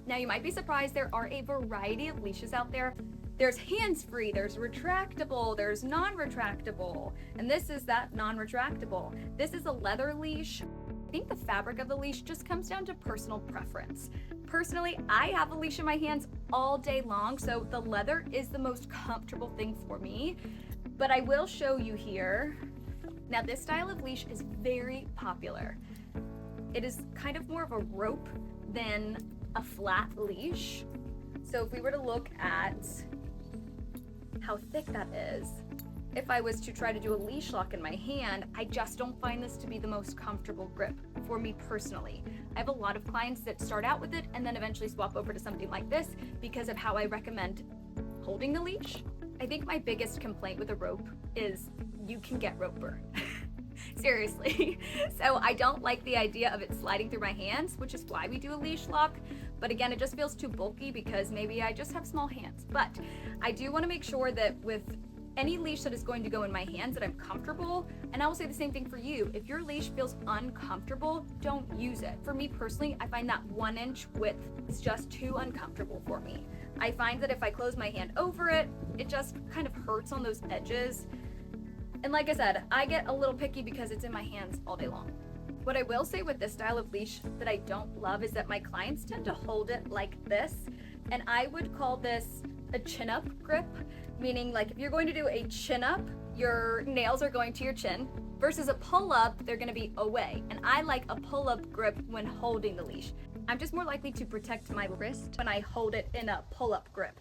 Now you might be surprised, there are a variety of leashes out there. There's hands-free, there's retractable, there's non-retractable, and this is that non-retractable. This is a leather leash. I think the fabric of the leash just comes down to personal preference. Personally, I have a leash in my hands all day long, so the leather is the most comfortable thing for me. But I will show you here. Now this style of leash is very popular. It is kind of more of a rope than a flat leash. So if we were to look at how thick that is, if I was to try to do a leash lock in my hand, I just don't find this to be the most comfortable grip for me personally. I have a lot of clients that start out with it and then eventually swap over to something like this because of how I recommend holding the leash. I think my biggest complaint with a rope is you can get rope burn. Seriously. So I don't like the idea of it sliding through my hands, which is why we do a leash lock. But again, it just feels too bulky because maybe I just have small hands. But I do want to make sure that with any leash that is going to go in my hands that I'm comfortable, and I will say the same thing for you. If your leash feels uncomfortable, don't use it. For me personally, I find that 1 inch width is just too uncomfortable for me. I find that if I close my hand over it, it just kind of hurts on those edges. And like I said, I get a little picky because it's in my hands all day long. What I will say with this style of leash that I don't love is that my clients tend to hold it like this, and I would call this a chin-up grip, meaning like if you're going to do a chin-up, your nails are going to your chin, versus a pull-up, they're gonna be away. And I like a pull-up grip when holding the leash. I'm just more likely to protect my wrist when I hold it in a pull-up grip.